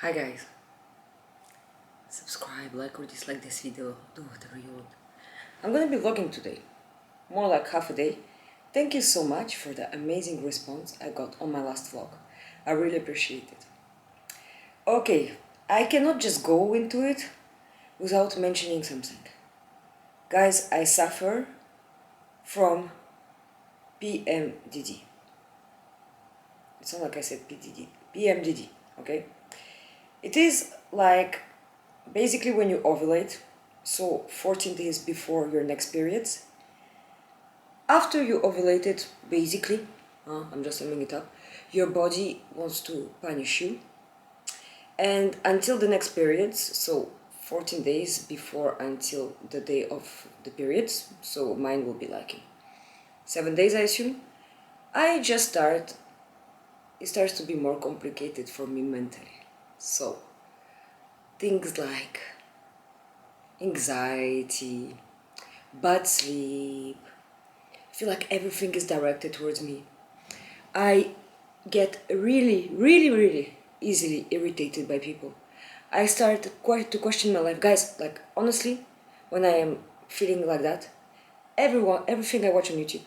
Hi guys, subscribe, like or dislike this video, do whatever you want. I'm gonna be vlogging today, more like half a day. Thank you so much for the amazing response I got on my last vlog. I really appreciate it. Okay, I cannot just go into it without mentioning something. Guys, I suffer from PMDD. It's not like I said PDD, PMDD, okay? It is like basically when you ovulate, so 14 days before your next periods. After you ovulated, basically, I'm just summing it up, your body wants to punish you. And until the next periods, so 14 days before until the day of the periods, so mine will be like in 7 days, I assume, it starts to be more complicated for me mentally. So, things like anxiety, bad sleep, I feel like everything is directed towards me. I get really easily irritated by people. I start quite to question my life. Guys, like honestly, when I am feeling like that, everything I watch on YouTube,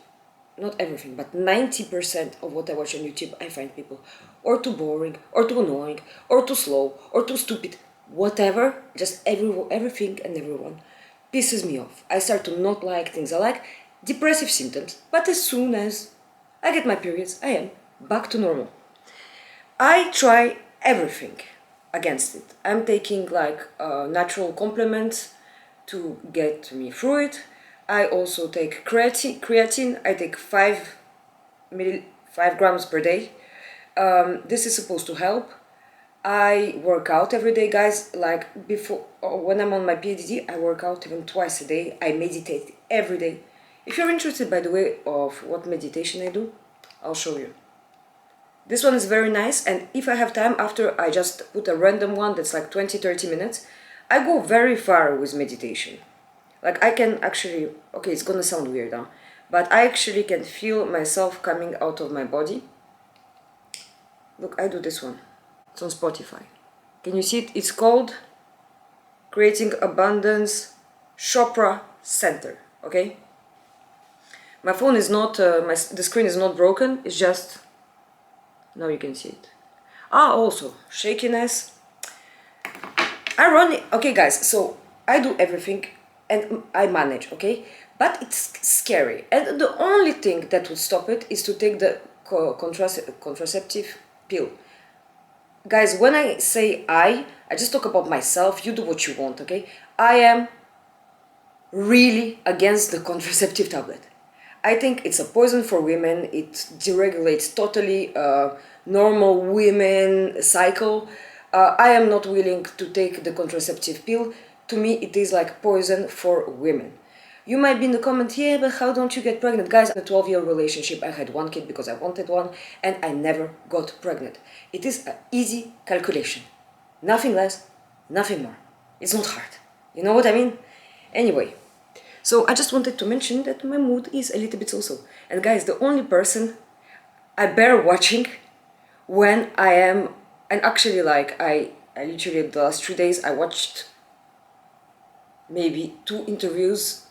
not everything, but 90% of what I watch on YouTube, I find people or too boring, or too annoying, or too slow, or too stupid, whatever, just everything and everyone pisses me off. I start to not like things I like, depressive symptoms, but as soon as I get my periods, I am back to normal. I try everything against it. I'm taking like natural complements to get me through it. I also take creatine. I take 5 grams per day. This is supposed to help. I work out every day, guys. Like before, when I'm on my PMDD, I work out even twice a day. I meditate every day. If you're interested, by the way, of what meditation I do, I'll show you. This one is very nice, and if I have time after, I just put a random one that's like 20-30 minutes. I go very far with meditation. Like I can actually, okay, it's gonna sound weird, huh? But I actually can feel myself coming out of my body. Look, I do this one. It's on Spotify. Can you see it? It's called Creating Abundance Chopra Center, okay? My phone is not, the screen is not broken, it's just, now you can see it. Also, shakiness. Ironic, okay guys, so I do everything and I manage, okay? But it's scary, and the only thing that would stop it is to take the contraceptive pill. Guys, when I say I just talk about myself, you do what you want, okay? I am really against the contraceptive tablet. I think it's a poison for women, it deregulates totally normal women cycle. I am not willing to take the contraceptive pill. To me, it is like poison for women. You might be in the comment, yeah, but how don't you get pregnant? Guys, in a 12-year relationship, I had one kid because I wanted one, and I never got pregnant. It is an easy calculation. Nothing less, nothing more. It's not hard. You know what I mean? Anyway, so I just wanted to mention that my mood is a little bit so-so. And guys, the only person I bear watching when I am, and actually like I literally the last 3 days I watched maybe 2 interviews.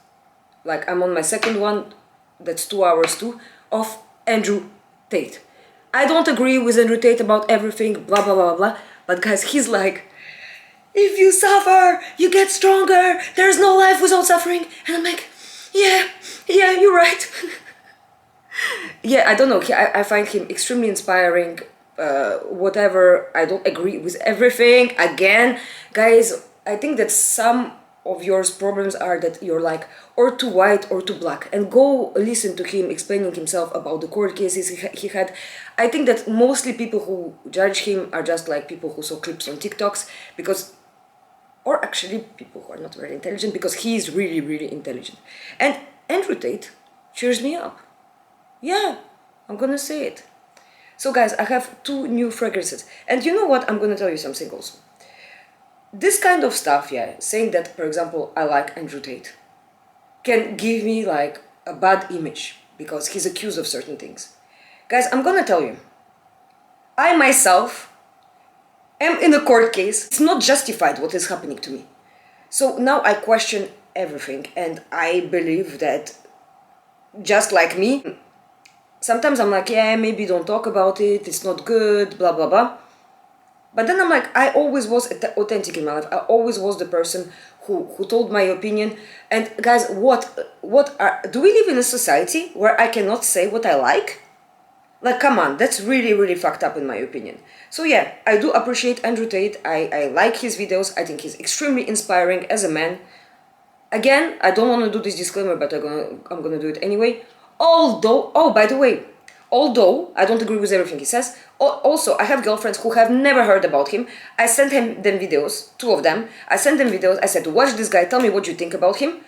Like I'm on my second one, that's 2 hours too, of Andrew Tate. I don't agree with Andrew Tate about everything, blah blah blah blah, but guys, he's like, if you suffer, you get stronger, there's no life without suffering. And I'm like, yeah, you're right. Yeah, I don't know, I find him extremely inspiring, whatever, I don't agree with everything. Again, guys, I think that some of your problems are that you're like or too white or too black, and go listen to him explaining himself about the court cases he had. I think that mostly people who judge him are just like people who saw clips on TikToks, because, or actually people who are not very intelligent, because he is really intelligent. And Andrew Tate cheers me up. Yeah, I'm gonna say it. So guys, I have 2 new fragrances, and you know what, I'm gonna tell you something also. This kind of stuff, yeah, saying that, for example, I like Andrew Tate, can give me like a bad image because he's accused of certain things. Guys, I'm gonna tell you, I myself am in a court case. It's not justified what is happening to me. So now I question everything, and I believe that, just like me, sometimes I'm like, yeah, maybe don't talk about it, it's not good, blah blah blah. But then I'm like, I always was authentic in my life. I always was the person who told my opinion. And guys, do we live in a society where I cannot say what I like? Like, come on, that's really, really fucked up in my opinion. So yeah, I do appreciate Andrew Tate. I like his videos. I think he's extremely inspiring as a man. Again, I don't want to do this disclaimer, but I'm gonna do it anyway. Although, oh, by the way, although I don't agree with everything he says, also I have girlfriends who have never heard about him. I sent them videos, two of them. I sent them videos. I said, watch this guy, tell me what you think about him.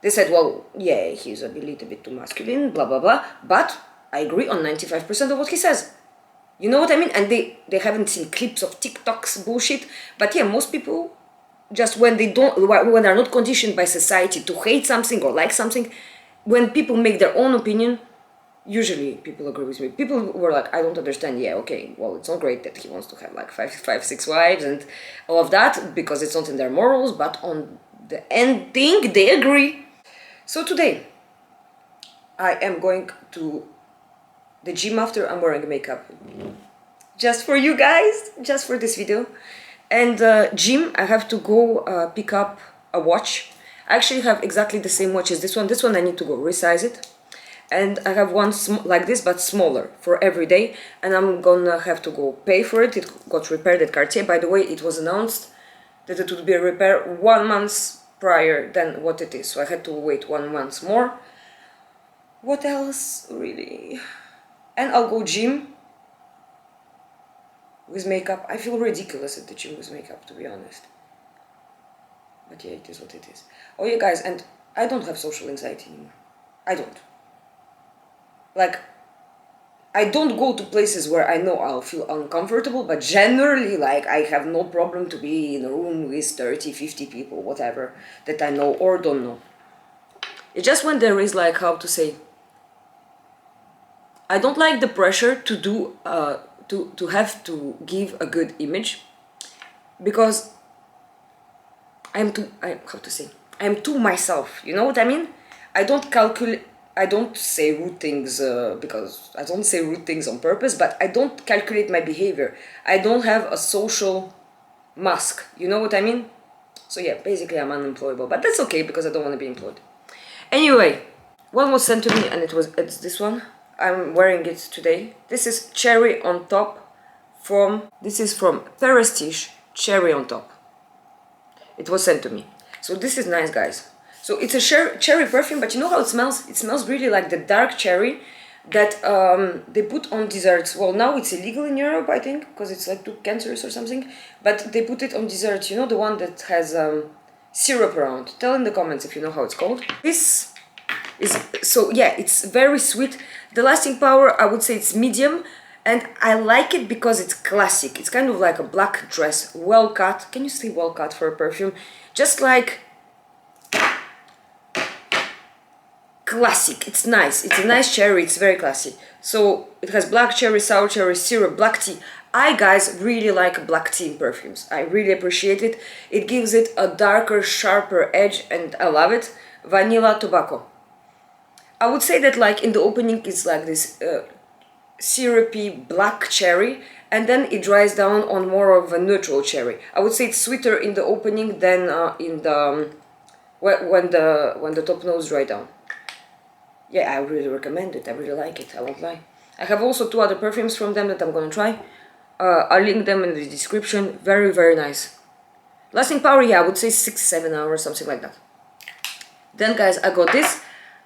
They said, well, yeah, he's a little bit too masculine, blah blah blah. But I agree on 95% of what he says. You know what I mean? And they haven't seen clips of TikTok's bullshit. But yeah, most people, just when they're not conditioned by society to hate something or like something, when people make their own opinion, usually people agree with me. People were like, I don't understand. Yeah, okay, well, it's not great that he wants to have like five, six wives and all of that, because it's not in their morals, but on the end thing, they agree. So today, I am going to the gym after I'm wearing makeup. Just for you guys, just for this video. And gym, I have to go pick up a watch. I actually have exactly the same watch as this one. This one I need to go resize it. And I have one like this, but smaller, for every day. And I'm gonna have to go pay for it. It got repaired at Cartier. By the way, it was announced that it would be a repair 1 month prior than what it is. So I had to wait 1 month more. What else, really? And I'll go gym with makeup. I feel ridiculous at the gym with makeup, to be honest. But yeah, it is what it is. Oh yeah, guys, and I don't have social anxiety anymore. I don't. Like, I don't go to places where I know I'll feel uncomfortable, but generally, like, I have no problem to be in a room with 30, 50 people, whatever, that I know or don't know. It's just when there is, like, how to say, I don't like the pressure to do, to have to give a good image, because I'm too myself, you know what I mean? I don't say rude things because I don't say rude things on purpose, but I don't calculate my behavior. I don't have a social mask, you know what I mean? So yeah, basically I'm unemployable, but that's okay because I don't want to be employed. Anyway, one was sent to me and it's this one. I'm wearing it today. This is Cherry on Top this is from Prestige Cherry on Top. It was sent to me. So this is nice, guys. So it's a cherry perfume, but you know how it smells? It smells really like the dark cherry that they put on desserts. Well, now it's illegal in Europe, I think, because it's like too cancerous or something. But they put it on desserts. You know, the one that has syrup around. Tell in the comments if you know how it's called. This is, so yeah, it's very sweet. The lasting power, I would say it's medium. And I like it because it's classic. It's kind of like a black dress, well cut. Can you say well cut for a perfume? Just like classic. It's nice. It's a nice cherry. It's very classy. So it has black cherry, sour cherry, syrup, black tea. I, guys, really like black tea in perfumes. I really appreciate it. It gives it a darker, sharper edge, and I love it. Vanilla tobacco. I would say that, like, in the opening, it's like this syrupy black cherry, and then it dries down on more of a neutral cherry. I would say it's sweeter in the opening than in the when the top notes dry down. Yeah, I really recommend it. I really like it. I won't lie. I have also 2 other perfumes from them that I'm gonna try. I'll link them in the description. Very, very nice. Lasting power, yeah, I would say 6-7 hours, something like that. Then, guys, I got this.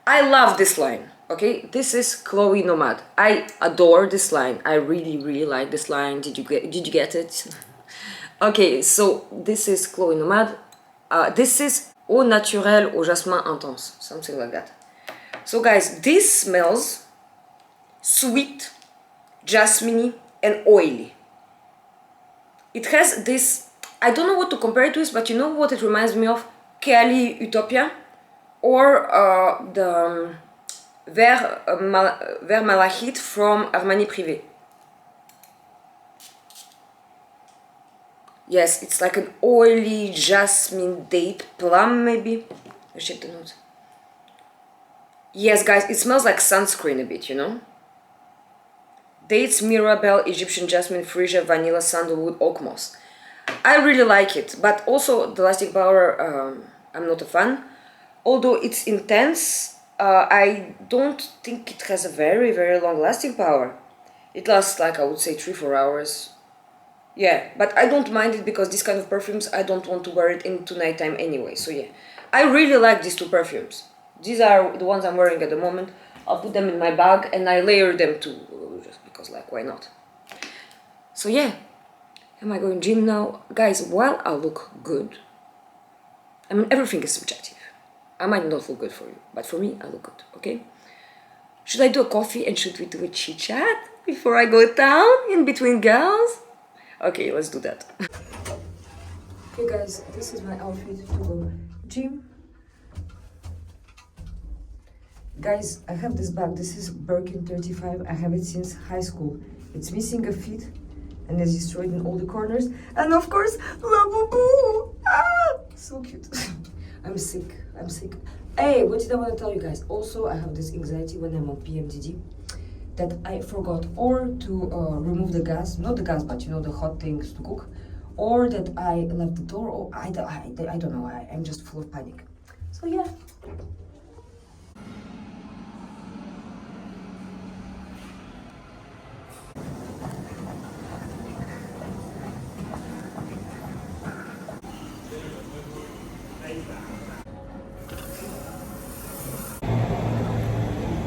I love this line. Okay, this is Chloe Nomad. I adore this line. I really, really like this line. Did you get it? Okay, so this is Chloe Nomad. This is Eau Naturelle au Jasmin Intense, something like that. So, guys, this smells sweet, jasmine-y, and oily. It has this, I don't know what to compare it with, but you know what it reminds me of? Keali Utopia, or the Vert Malachite from Armani Privé. Yes, it's like an oily jasmine date plum maybe. I check the notes. Yes, guys, it smells like sunscreen a bit, you know? Dates, mirabelle, Egyptian jasmine, freesia, vanilla, sandalwood, oak moss. I really like it, but also the lasting power, I'm not a fan. Although it's intense, I don't think it has a very long lasting power. It lasts like, I would say, 3-4 hours. Yeah, but I don't mind it because this kind of perfumes, I don't want to wear it into nighttime anyway, so yeah. I really like these two perfumes. These are the ones I'm wearing at the moment. I'll put them in my bag and I layer them too, just because, like, why not? So yeah, am I going gym now? Guys, while I look good, I mean, everything is subjective. I might not look good for you, but for me, I look good, okay? Should I do a coffee and should we do a chit chat before I go down in between girls? Okay, let's do that. Okay guys, this is my outfit to go gym. Guys, I have this bag. This is Birkin 35. I have it since high school. It's missing a feet and it's destroyed in all the corners. And of course, La Boo Boo! Ah, so cute. I'm sick. Hey, what did I want to tell you guys? Also, I have this anxiety when I'm on PMDD that I forgot or to remove the gas, not the gas, but you know, the hot things to cook, or that I left the door, or I don't know, I'm just full of panic. So yeah.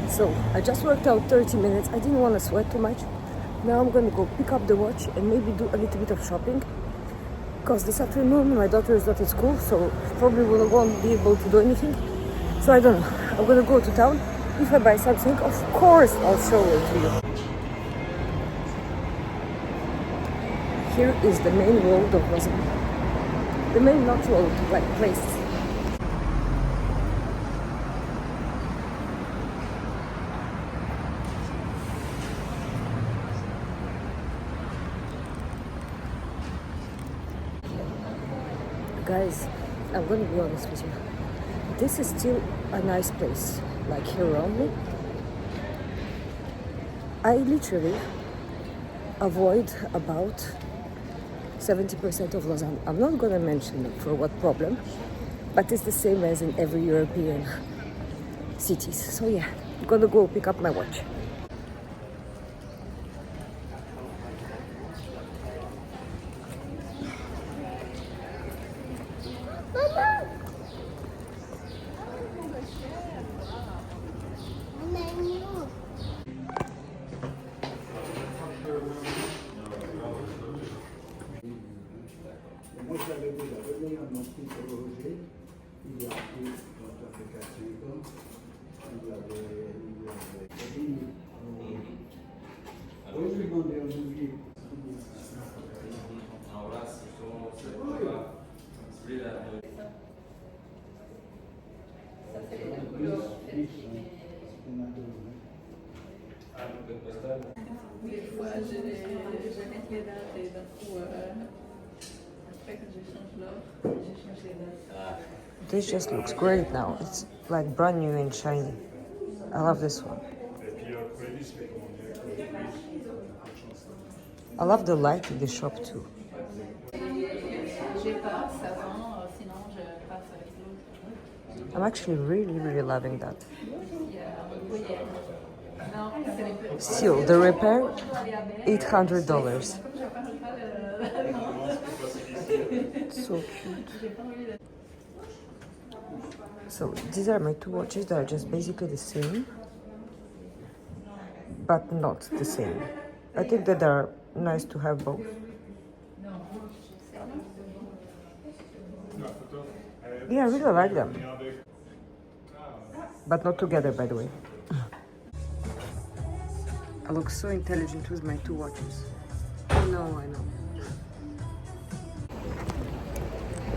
So I just worked out 30 minutes. I didn't want to sweat too much. Now I'm gonna go pick up the watch and maybe do a little bit of shopping. Because this afternoon my daughter is not at school, so probably won't be able to do anything. So I don't know. I'm gonna go to town. If I buy something, of course I'll show it to you. Here is the main road of Rotterdam. The main, not road, like place. Guys, I'm gonna be honest with you. This is still a nice place, like here around me. I literally avoid about 70% of Lausanne. I'm not gonna mention for what problem, but it's the same as in every European cities. So yeah, I'm gonna go pick up my watch. Moi, je l'avais déjà donné à mon fils Roger. Il a pris notre application. Il avait dit. Oui, je lui ai demandé un bouvier. Des fois, je mets les dates et d'un coup, après quand je change l'offre, je change les dates. This just looks great now. It's like brand new and shiny. I love this one. I love the light in the shop too. J'ai pas savant, sinon je passe avec l'autre. I'm actually really loving that. Il y a un voyelle. Non, c'est les petits. Still, the repair, $800. Comme je parle pas le nom. So cute. J'ai pas envie de... So these are my two watches that are just basically the same, but not the same. I think that they're nice to have both. Yeah, I really like them. But not together, by the way. I look so intelligent with my two watches. I know.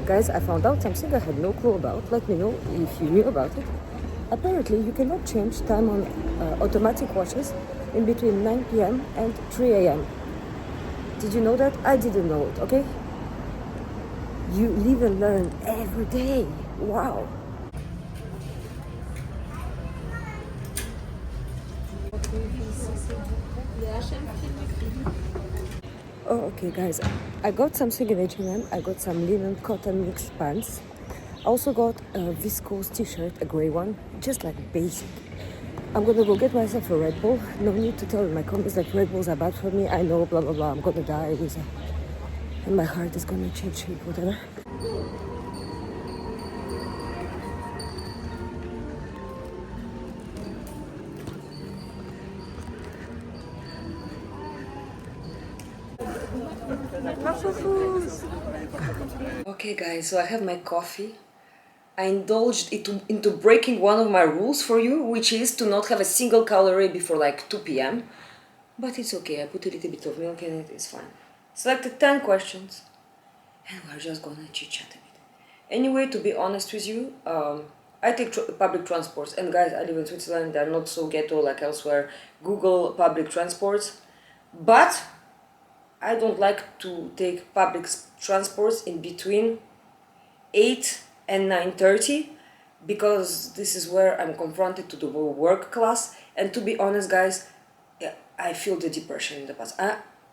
Guys, I found out something I had no clue about. Let me know if you knew about it. Apparently, you cannot change time on automatic watches in between 9 p.m. and 3 a.m. Did you know that? I didn't know it, okay? You live and learn every day. Wow. Oh, okay, guys. I got something in H&M. I got some linen cotton mixed pants. I also got a viscose t-shirt, a grey one, just like basic. I'm gonna go get myself a Red Bull. No need to tell in my comments that Red Bulls are bad for me. I know, blah blah blah. I'm gonna die with it, and my heart is gonna change shape, whatever. Okay, guys. So I have my coffee. I indulged into breaking one of my rules for you, which is to not have a single calorie before like 2 p.m. But it's okay, I put a little bit of milk in it, it's fine. Selected 10 questions, and we're just gonna chit chat a bit. Anyway, to be honest with you, I take public transports, and guys, I live in Switzerland, they're not so ghetto like elsewhere. Google public transports, but I don't like to take public transports in between 8 and 9:30 because this is where I'm confronted to the work class, and to be honest, guys, yeah, I feel the depression in the past.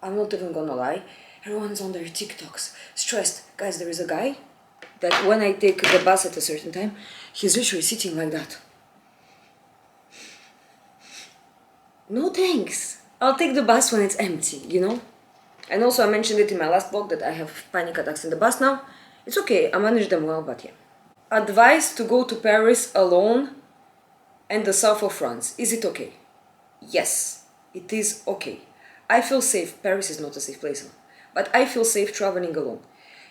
I'm not even gonna lie. Everyone's on their TikToks, stressed. Guys, there is a guy that when I take the bus at a certain time, he's literally sitting like that. No thanks. I'll take the bus when it's empty, you know? And also I mentioned it in my last vlog that I have panic attacks in the bus now. It's okay, I manage them well, but yeah. Advice to go to Paris alone and the south of France. Is it okay? Yes, it is okay. I feel safe. Paris is not a safe place, but I feel safe traveling alone.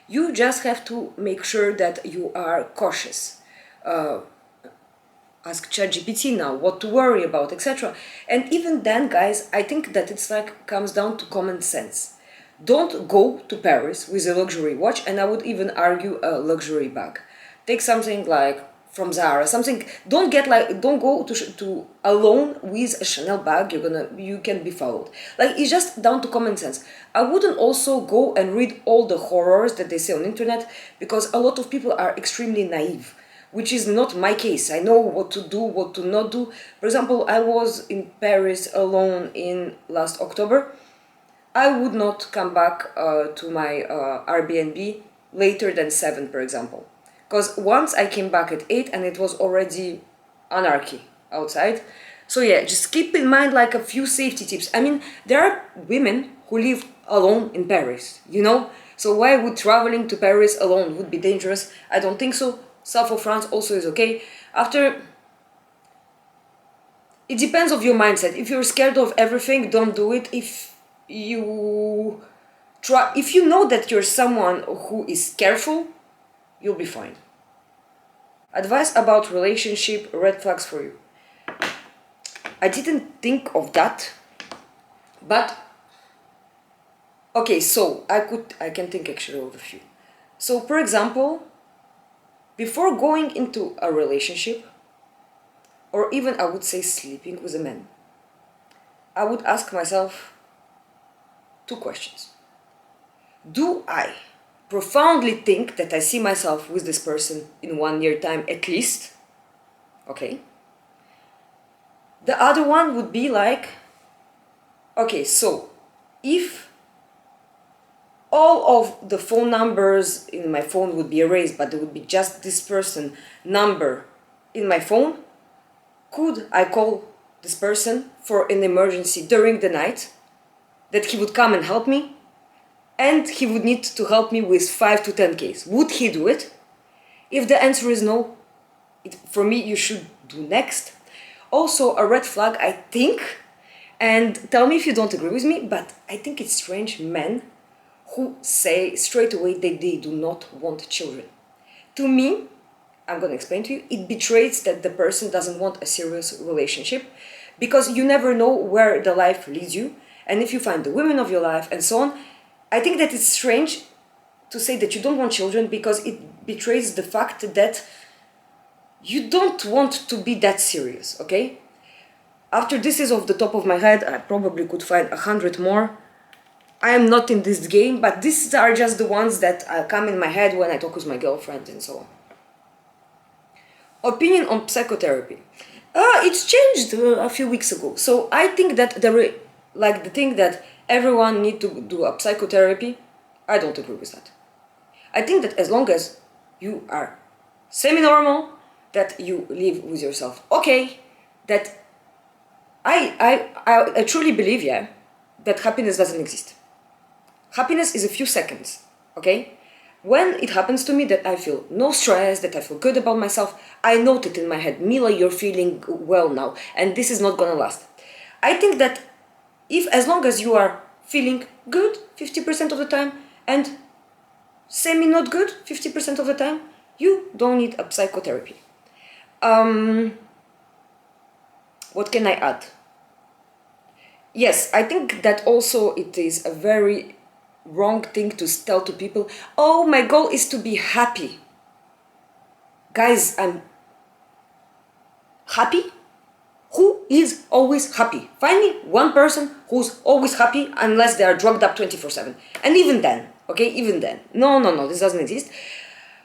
You just have to make sure that you are cautious. Ask ChatGPT now what to worry about, etc. And even then, guys, I think that it's like comes down to common sense. Don't go to Paris with a luxury watch, and I would even argue a luxury bag. Take something like from Zara, something. Don't go to alone with a Chanel bag. You can be followed. Like, it's just down to common sense. I wouldn't also go and read all the horrors that they say on internet, because a lot of people are extremely naive, which is not my case. I know what to do, what to not do. For example, I was in Paris alone in last October. I would not come back to my Airbnb later than 7, for example. Because once I came back at 8 and it was already anarchy outside. So yeah, just keep in mind like a few safety tips. I mean, there are women who live alone in Paris, you know? So why would traveling to Paris alone would be dangerous? I don't think so. South of France also is okay. It depends of your mindset. If you're scared of everything, don't do it. If you know that you're someone who is careful, you'll be fine. Advice about relationship, red flags for you. I didn't think of that, but okay, so I can think actually of a few. So for example, before going into a relationship, or even I would say sleeping with a man, I would ask myself 2 questions. Do I profoundly think that I see myself with this person in 1 year time at least? Okay. The other one would be like, okay, so if all of the phone numbers in my phone would be erased, but there would be just this person number in my phone, could I call this person for an emergency during the night, that he would come and help me? And he would need to help me with 5 to 10Ks. Would he do it? If the answer is no, for me, you should do next. Also, a red flag, I think, and tell me if you don't agree with me, but I think it's strange men who say straight away that they do not want children. To me, I'm gonna explain to you, it betrays that the person doesn't want a serious relationship, because you never know where the life leads you, and if you find the women of your life and so on. I think that it's strange to say that you don't want children, because it betrays the fact that you don't want to be that serious, okay? After this is off the top of my head, I probably could find 100 more. I am not in this game, but these are just the ones that come in my head when I talk with my girlfriend and so on. Opinion on psychotherapy. It's changed a few weeks ago. So I think that the thing that everyone need to do a psychotherapy, I don't agree with that. I think that as long as you are semi-normal, that you live with yourself okay, that I truly believe, yeah, that happiness doesn't exist. Happiness is a few seconds, okay? When it happens to me that I feel no stress, that I feel good about myself, I note it in my head, Mila, you're feeling well now, and this is not gonna last. I think that as long as you are feeling good 50% of the time and semi not good 50% of the time, you don't need a psychotherapy. What can I add? Yes, I think that also it is a very wrong thing to tell to people, oh, my goal is to be happy. Guys, I'm happy? Who is always happy? Find me one person who's always happy unless they are drugged up 24/7. And even then, okay, even then. No, this doesn't exist.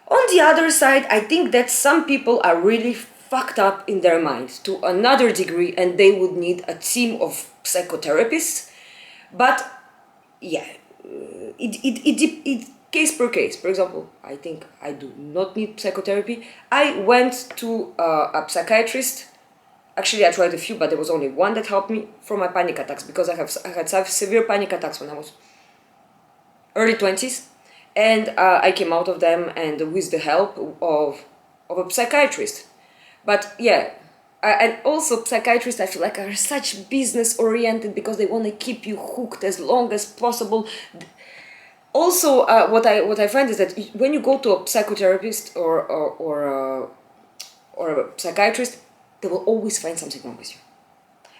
On the other side, I think that some people are really fucked up in their mind to another degree and they would need a team of psychotherapists. But yeah, it case per case. For example, I think I do not need psychotherapy. I went to a psychiatrist. Actually, I tried a few, but there was only one that helped me for my panic attacks, because I had severe panic attacks when I was early 20s, and I came out of them and with the help of a psychiatrist. But yeah, and also psychiatrists, I feel like, are such business oriented because they want to keep you hooked as long as possible. Also, what I find is that when you go to a psychotherapist or a psychiatrist, they will always find something wrong with you.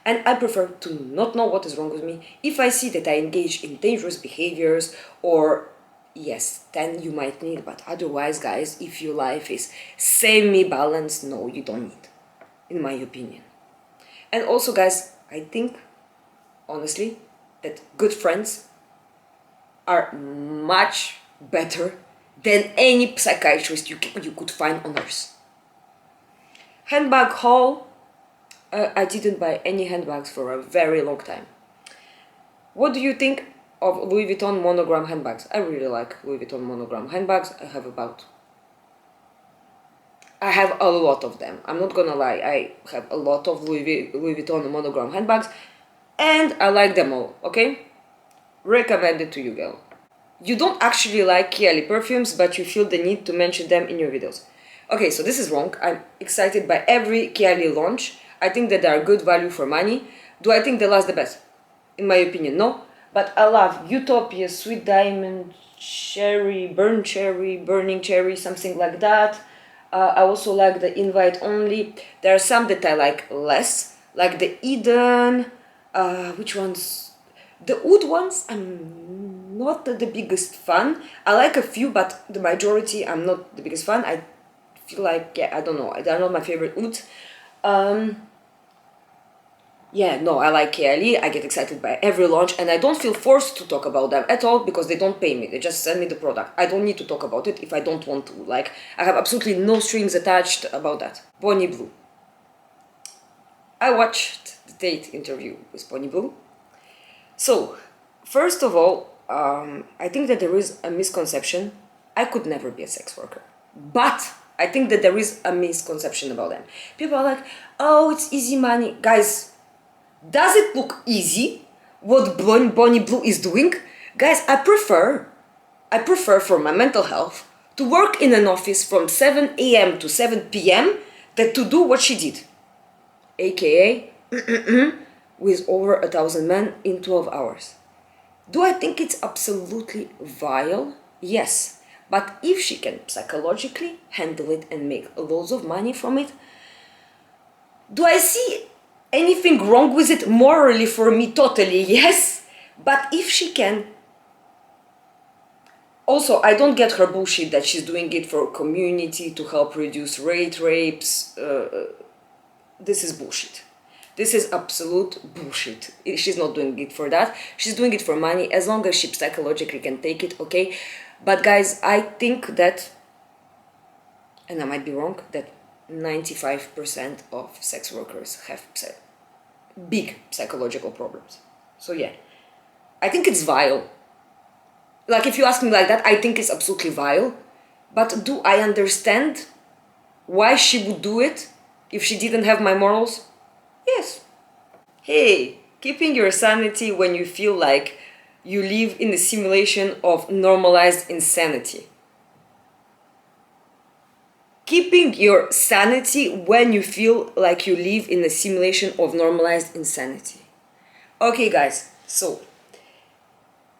And I prefer to not know what is wrong with me. If I see that I engage in dangerous behaviors, or yes, then you might need, but otherwise, guys, if your life is semi-balanced, no, you don't need, in my opinion. And also, guys, I think, honestly, that good friends are much better than any psychiatrist you could find on earth. Handbag haul. I didn't buy any handbags for a very long time. What do you think of Louis Vuitton monogram handbags? I really like Louis Vuitton monogram handbags. I have a lot of them. I'm not gonna lie, I have a lot of Louis Vuitton monogram handbags, and I like them all, okay? Recommend it to you, girl. You don't actually like Chatty perfumes, but you feel the need to mention them in your videos. Okay, so this is wrong. I'm excited by every Chatty launch. I think that they are good value for money. Do I think they last the best? In my opinion, no. But I love Utopia, Sweet Diamond, Burning Cherry, something like that. I also like the Invite Only. There are some that I like less, like the Eden. Which ones? The Oud ones, I'm not the biggest fan. I like a few, but the majority I'm not the biggest fan. I feel like, yeah, I don't know, they're not my favorite Oud. Yeah, no, I like Chatty. I get excited by every launch, and I don't feel forced to talk about them at all because they don't pay me. They just send me the product. I don't need to talk about it if I don't want to. Like, I have absolutely no strings attached about that. Bonnie Blue. I watched the date interview with Bonnie Blue. So, first of all, I think that there is a misconception. I could never be a sex worker. But I think that there is a misconception about them. People are like, oh, it's easy money. Guys, does it look easy what Bonnie Blue is doing? Guys, I prefer for my mental health to work in an office from 7 a.m. to 7 p.m. than to do what she did. AKA, with over 1,000 men in 12 hours. Do I think it's absolutely vile? Yes. But if she can psychologically handle it and make loads of money from it, do I see anything wrong with it? Morally, for me, totally yes. But if she can... Also, I don't get her bullshit that she's doing it for community to help reduce rapes. This is bullshit. This is absolute bullshit. She's not doing it for that. She's doing it for money, as long as she psychologically can take it, okay? But guys, I think that, and I might be wrong, that 95% of sex workers have big psychological problems. So yeah, I think it's vile. Like, if you ask me like that, I think it's absolutely vile. But do I understand why she would do it if she didn't have my morals? Yes. Hey, keeping your sanity when you feel like you live in a simulation of normalized insanity. Keeping your sanity when you feel like you live in a simulation of normalized insanity. Okay, guys, so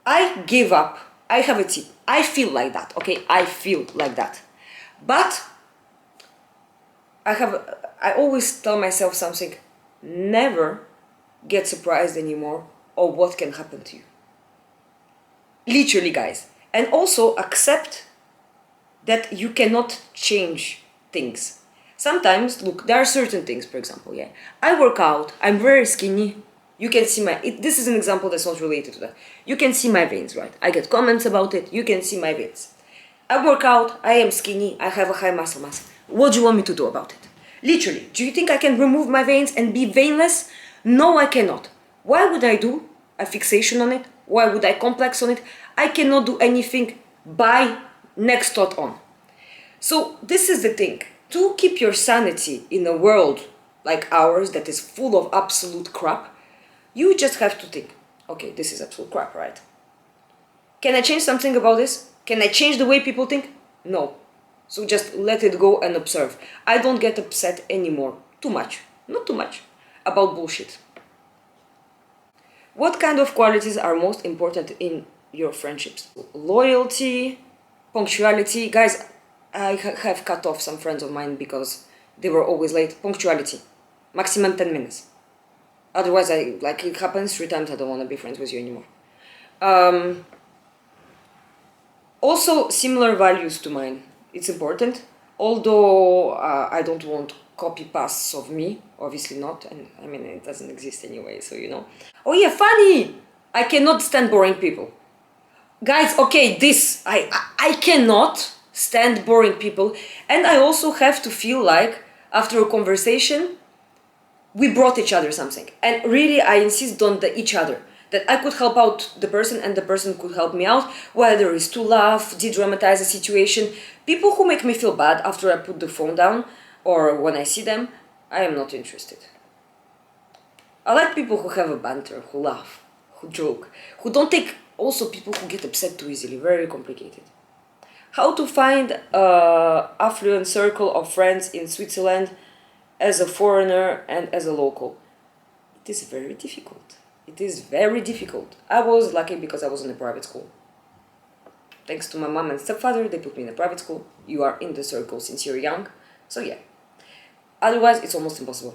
I give up. I have a tip. I feel like that, okay? I feel like that. But I always tell myself something. Never get surprised anymore of what can happen to you. Literally, guys. And also accept that you cannot change things. Sometimes, look, there are certain things, for example, yeah. I work out, I'm very skinny. You can see this is an example that's not related to that. You can see my veins, right? I get comments about it, you can see my veins. I work out, I am skinny, I have a high muscle mass. What do you want me to do about it? Literally, do you think I can remove my veins and be veinless? No, I cannot. Why would I do a fixation on it? Why would I complex on it? I cannot do anything by next thought on. So this is the thing. To keep your sanity in a world like ours that is full of absolute crap, you just have to think, okay, this is absolute crap, right? Can I change something about this? Can I change the way people think? No. So just let it go and observe. I don't get upset anymore. Too much. Not too much. About bullshit. What kind of qualities are most important in your friendships? Loyalty, punctuality. Guys, I have cut off some friends of mine because they were always late. Punctuality. Maximum 10 minutes. Otherwise, like it happens 3 times, I don't want to be friends with you anymore. Also, similar values to mine. It's important. Although I don't want copy-pastes of me. Obviously not. And I mean, it doesn't exist anyway, so you know. Oh yeah, funny! I cannot stand boring people. Guys, okay, I cannot stand boring people. And I also have to feel like, after a conversation, we brought each other something. And really, I insist on each other. That I could help out the person and the person could help me out, whether it's to laugh, de-dramatize a situation. People who make me feel bad after I put the phone down or when I see them, I am not interested. I like people who have a banter, who laugh, who joke, who don't take, also people who get upset too easily, very complicated. How to find an affluent circle of friends in Switzerland as a foreigner and as a local? It is very difficult. It is very difficult. I was lucky because I was in a private school. Thanks to my mom and stepfather, they put me in a private school. You are in the circle since you're young. So yeah. Otherwise, it's almost impossible.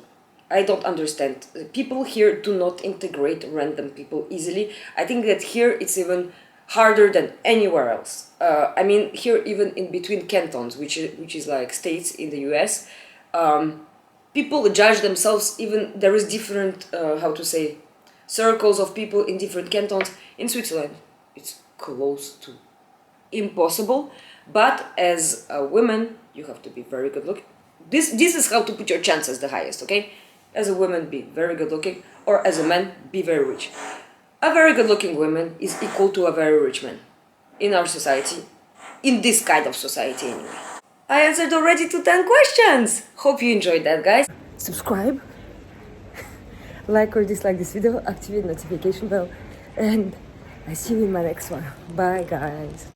I don't understand. People here do not integrate random people easily. I think that here it's even harder than anywhere else. I mean, here even in between cantons, which is like states in the US, people judge themselves. Even there is different, circles of people in different cantons. In Switzerland, it's close to impossible. But as a woman, you have to be very good looking. This is how to put your chances the highest, okay? As a woman, be very good looking, or as a man, be very rich. A very good looking woman is equal to a very rich man in our society, in this kind of society anyway. I answered already to 10 questions. Hope you enjoyed that, guys. Subscribe, like or dislike this video, activate the notification bell, and I see you in my next one. Bye, guys.